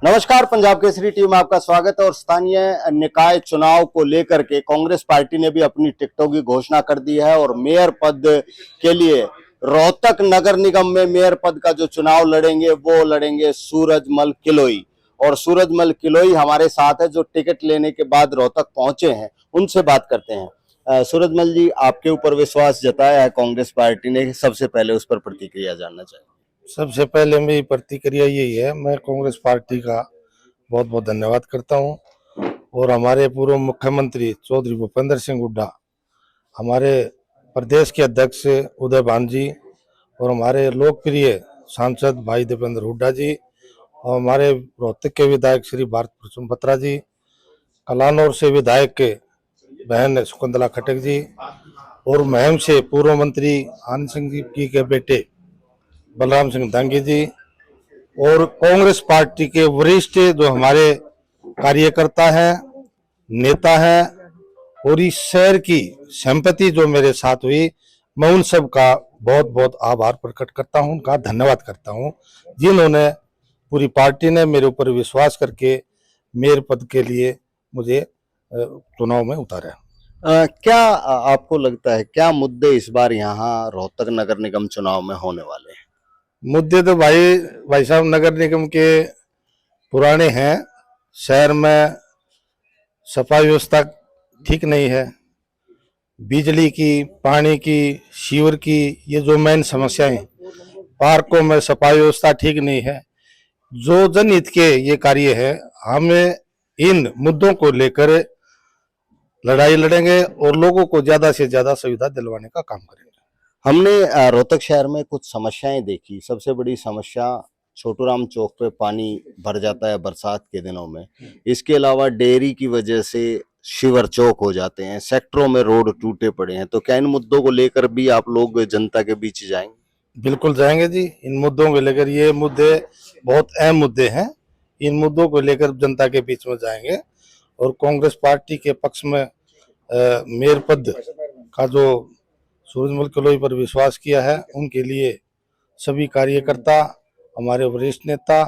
नमस्कार, पंजाब केसरी टीवी में आपका स्वागत है। और स्थानीय निकाय चुनाव को लेकर के कांग्रेस पार्टी ने भी अपनी टिकटों की घोषणा कर दी है और मेयर पद के लिए रोहतक नगर निगम में मेयर पद का जो चुनाव लड़ेंगे वो लड़ेंगे सूरजमल किलोई। और सूरजमल किलोई हमारे साथ है जो टिकट लेने के बाद रोहतक पहुंचे हैं, उनसे बात करते हैं। सूरजमल जी, आपके ऊपर विश्वास जताया है कांग्रेस पार्टी ने, सबसे पहले उस पर प्रतिक्रिया जानना चाहिए। सबसे पहले मेरी प्रतिक्रिया यही है, मैं कांग्रेस पार्टी का बहुत बहुत धन्यवाद करता हूं और हमारे पूर्व मुख्यमंत्री चौधरी भूपेंद्र सिंह हुड्डा, हमारे प्रदेश के अध्यक्ष उदय भान जी और हमारे लोकप्रिय सांसद भाई दीपेंद्र हुड्डा जी और हमारे रोहतक के विधायक श्री भारत भूषण बत्रा जी, कलानौर से विधायक के बहन शकुंतला खटक जी और महम से पूर्व मंत्री आनंद सिंह जी के बेटे बलराम सिंह दांगी जी और कांग्रेस पार्टी के वरिष्ठ जो हमारे कार्यकर्ता हैं, नेता हैं और इस शहर की संपत्ति जो मेरे साथ हुई, मैं उन सब का बहुत बहुत आभार प्रकट करता हूं, उनका धन्यवाद करता हूं, जिन्होंने पूरी पार्टी ने मेरे ऊपर विश्वास करके मेयर पद के लिए मुझे चुनाव में उतारा। क्या आपको लगता है क्या मुद्दे इस बार यहाँ रोहतक नगर निगम चुनाव में होने वाले हैं? मुद्दे तो भाई साहब नगर निगम के पुराने हैं। शहर में सफाई व्यवस्था ठीक नहीं है, बिजली की, पानी की, सीवर की, ये जो मेन समस्याएं हैं। पार्कों में सफाई व्यवस्था ठीक नहीं है। जो जनहित के ये कार्य है, हमें इन मुद्दों को लेकर लड़ाई लड़ेंगे और लोगों को ज्यादा से ज्यादा सुविधा दिलवाने का काम करेंगे। हमने रोहतक शहर में कुछ समस्याएं देखी। सबसे बड़ी समस्या छोटूराम चौक पे पानी भर जाता है बरसात के दिनों में। इसके अलावा डेयरी की वजह से शिवर चौक हो जाते हैं, सेक्टरों में रोड टूटे पड़े हैं। तो क्या इन मुद्दों को लेकर भी आप लोग जनता के बीच जाएंगे? बिल्कुल जाएंगे जी। इन मुद्दों को लेकर, ये मुद्दे बहुत अहम मुद्दे हैं, इन मुद्दों को लेकर जनता के बीच में जाएंगे और कांग्रेस पार्टी के पक्ष में मेयर पद का जो सूरजमल किलोई पर विश्वास किया है, उनके लिए सभी कार्यकर्ता, हमारे वरिष्ठ नेता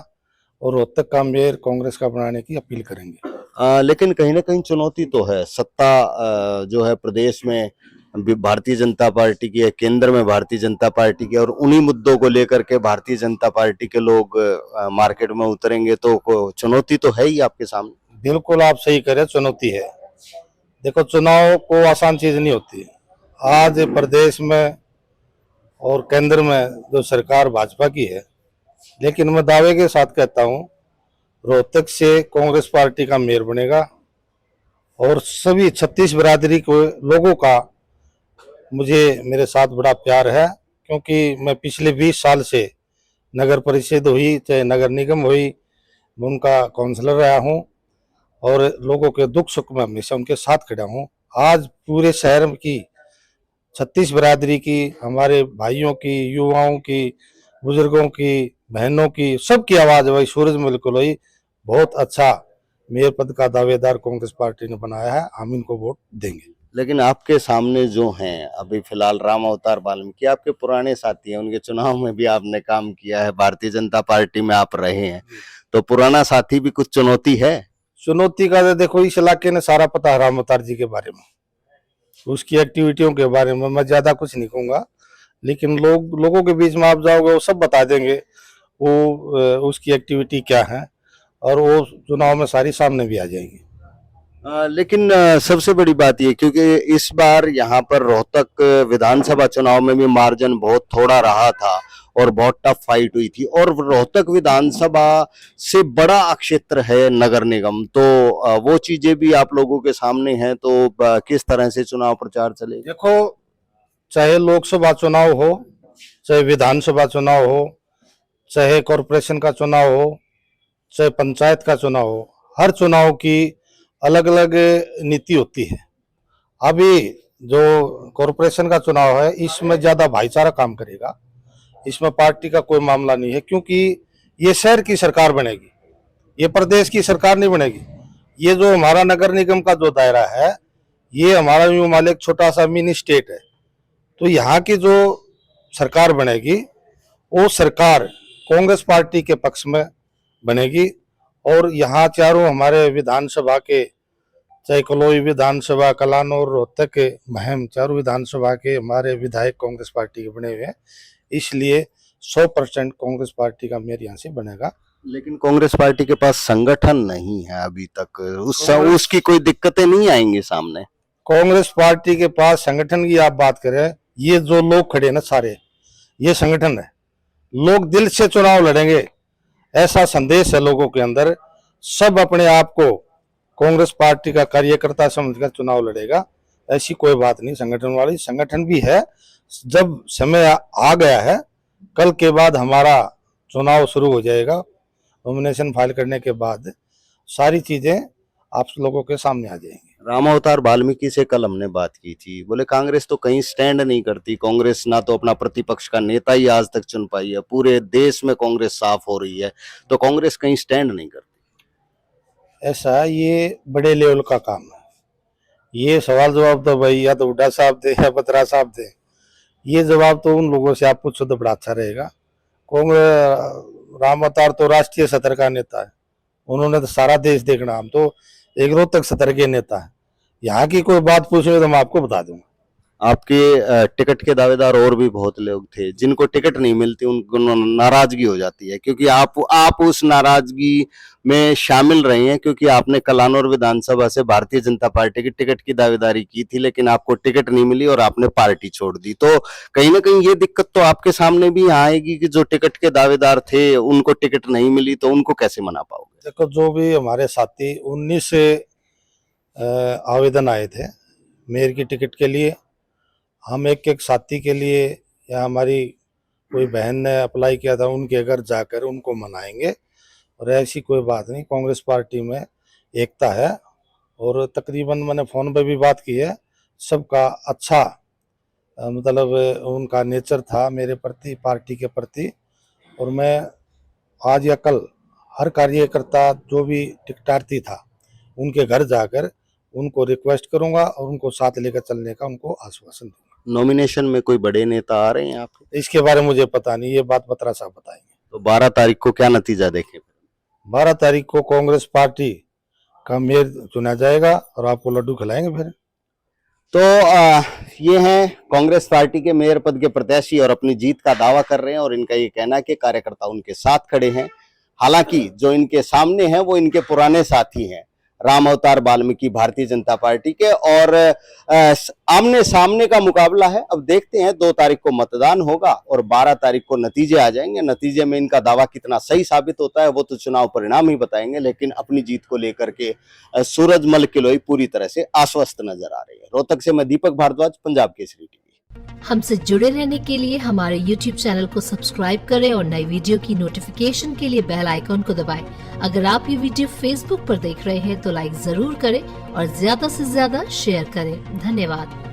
और रोहतक का मेयर कांग्रेस का बनाने की अपील करेंगे। लेकिन कहीं ना कहीं चुनौती तो है। सत्ता जो है प्रदेश में भारतीय जनता पार्टी की है, केंद्र में भारतीय जनता पार्टी की, और उन्हीं मुद्दों को लेकर के भारतीय जनता पार्टी के लोग मार्केट में उतरेंगे तो चुनौती तो है ही आपके सामने। बिल्कुल आप सही कह रहे, चुनौती है। देखो, चुनाव को आसान चीज नहीं होती। आज प्रदेश में और केंद्र में जो सरकार भाजपा की है, लेकिन मैं दावे के साथ कहता हूं, रोहतक से कांग्रेस पार्टी का मेयर बनेगा और सभी 36 बिरादरी को लोगों का मुझे मेरे साथ बड़ा प्यार है, क्योंकि मैं पिछले 20 साल से नगर परिषद हुई चाहे नगर निगम हुई, मैं उनका काउंसलर रहा हूं और लोगों के दुख सुख में हमेशा उनके साथ खड़ा हूं। आज पूरे शहर की 36 बिरादरी की, हमारे भाइयों की, युवाओं की, बुजुर्गों की, बहनों की, सबकी आवाज भाई सूरजमल किलोई बहुत अच्छा मेयर पद का दावेदार कांग्रेस पार्टी ने बनाया है, हम इनको वोट देंगे। लेकिन आपके सामने जो हैं अभी फिलहाल राम अवतार वाल्मीकि आपके पुराने साथी हैं, उनके चुनाव में भी आपने काम किया है, भारतीय जनता पार्टी में आप रहे हैं, तो पुराना साथी भी कुछ चुनौती है? चुनौती का तो देखो, इस इलाके ने सारा पता है राम अवतार जी के बारे में, उसकी एक्टिविटियों के बारे में मैं ज्यादा कुछ नहीं कहूंगा, लेकिन लोगों के बीच में आप जाओगे वो सब बता देंगे वो उसकी एक्टिविटी क्या है और वो चुनाव में सारी सामने भी आ जाएगी। लेकिन सबसे बड़ी बात ये, क्योंकि इस बार यहाँ पर रोहतक विधानसभा चुनाव में भी मार्जिन बहुत थोड़ा रहा था और बहुत टफ फाइट हुई थी, और रोहतक विधानसभा से बड़ा क्षेत्र है नगर निगम, तो वो चीजें भी आप लोगों के सामने हैं। तो किस तरह से चुनाव प्रचार चलेगा? देखो, चाहे लोकसभा चुनाव हो, चाहे विधानसभा चुनाव हो, चाहे कॉरपोरेशन का चुनाव हो, चाहे पंचायत का चुनाव हो, हर चुनाव की अलग अलग नीति होती है। अभी जो कॉरपोरेशन का चुनाव है, इसमें ज्यादा भाईचारा काम करेगा, इसमें पार्टी का कोई मामला नहीं है, क्योंकि ये शहर की सरकार बनेगी, ये प्रदेश की सरकार नहीं बनेगी। ये जो हमारा नगर निगम का जो दायरा है, ये हमारा यूं मान एक छोटा सा मिनी स्टेट है, तो यहाँ की जो सरकार बनेगी वो सरकार कांग्रेस पार्टी के पक्ष में बनेगी और यहाँ चारों हमारे विधानसभा के, चाहे कलोई विधानसभा, कलानौर, रोहतक, महम, चारों विधानसभा के हमारे विधायक कांग्रेस पार्टी के बने हुए हैं। इसलिए 100% कांग्रेस पार्टी का मेयर यहाँ से बनेगा। लेकिन कांग्रेस पार्टी के पास संगठन नहीं है अभी तक, उसकी कोई दिक्कतें नहीं आएंगी सामने? कांग्रेस पार्टी के पास संगठन की आप बात करें, ये जो लोग खड़े हैं ना सारे, ये संगठन है। लोग दिल से चुनाव लड़ेंगे, ऐसा संदेश है लोगों के अंदर। सब अपने आप को कांग्रेस पार्टी का कार्यकर्ता समझकर चुनाव लड़ेगा, ऐसी कोई बात नहीं। संगठन वाली संगठन भी है। जब समय आ गया है, कल के बाद हमारा चुनाव शुरू हो जाएगा। नॉमिनेशन फाइल करने के बाद सारी चीजें आप लोगों के सामने आ जाएंगी। राम अवतार वाल्मीकि से कल हमने बात की थी, बोले कांग्रेस तो कहीं स्टैंड नहीं करती, कांग्रेस ना तो अपना प्रतिपक्ष का नेता ही आज तक चुन पाई है, पूरे देश में कांग्रेस साफ हो रही है, तो कांग्रेस कहीं स्टैंड नहीं करती। ऐसा ये बड़े लेवल का काम है। ये सवाल जवाब तो भाई या तो हुड्डा साहब दे या बत्रा साहब दे, ये जवाब तो उन लोगों से आप पूछो तो बड़ा अच्छा रहेगा। कांग्रेस, राम अवतार तो राष्ट्रीय सतर का नेता है, उन्होंने तो सारा देश देखना। हम तो एक रोहतक सतर के नेता है। यहाँ की कोई बात पूछोगे तो मैं आपको बता दूंगा। आपके टिकट के दावेदार और भी बहुत लोग थे, जिनको टिकट नहीं मिलती उनको नाराजगी हो जाती है, क्योंकि आप उस नाराजगी में शामिल रहे हैं, क्योंकि आपने कलानौर विधानसभा से भारतीय जनता पार्टी की टिकट की दावेदारी की थी, लेकिन आपको टिकट नहीं मिली और आपने पार्टी छोड़ दी। तो कहीं ना कहीं ये दिक्कत तो आपके सामने भी आएगी कि जो टिकट के दावेदार थे उनको टिकट नहीं मिली, तो उनको कैसे मना पाओगे? देखो, जो भी हमारे साथी 19 आवेदन आए थे मेयर की टिकट के लिए, हम एक एक साथी के लिए, या हमारी कोई बहन ने अप्लाई किया था उनके घर जाकर उनको मनाएंगे। और ऐसी कोई बात नहीं, कांग्रेस पार्टी में एकता है। और तकरीबन मैंने फ़ोन पे भी बात की है, सबका अच्छा मतलब उनका नेचर था मेरे प्रति, पार्टी के प्रति। और मैं आज या कल हर कार्यकर्ता जो भी टिकटार्थी था उनके घर जाकर उनको रिक्वेस्ट करूंगा और उनको साथ लेकर चलने का उनको आश्वासन दूंगा। नॉमिनेशन में कोई बड़े नेता आ रहे हैं आपके? इसके बारे में मुझे पता नहीं, ये बात बत्रा साहब बताएंगे। तो 12 तारीख को क्या नतीजा देखें? 12 तारीख को कांग्रेस पार्टी का मेयर चुना जाएगा और आपको लड्डू खिलाएंगे फिर। तो ये हैं कांग्रेस पार्टी के मेयर पद के प्रत्याशी और अपनी जीत का दावा कर रहे हैं, और इनका ये कहना है कि कार्यकर्ता उनके साथ खड़े हैं। हालांकि जो इनके सामने हैं वो इनके पुराने साथी हैं, राम अवतार वाल्मीकि भारतीय जनता पार्टी के, और आमने सामने का मुकाबला है। अब देखते हैं, 2 तारीख को मतदान होगा और 12 तारीख को नतीजे आ जाएंगे। नतीजे में इनका दावा कितना सही साबित होता है वो तो चुनाव परिणाम ही बताएंगे, लेकिन अपनी जीत को लेकर के सूरजमल किलोई पूरी तरह से आश्वस्त नजर आ रही है। रोहतक से मैं दीपक भारद्वाज, पंजाब केसरी टीवी। हमसे जुड़े रहने के लिए हमारे YouTube चैनल को सब्सक्राइब करें और नई वीडियो की नोटिफिकेशन के लिए बेल आइकॉन को दबाएं। अगर आप ये वीडियो Facebook पर देख रहे हैं तो लाइक जरूर करें और ज्यादा से ज्यादा शेयर करें। धन्यवाद।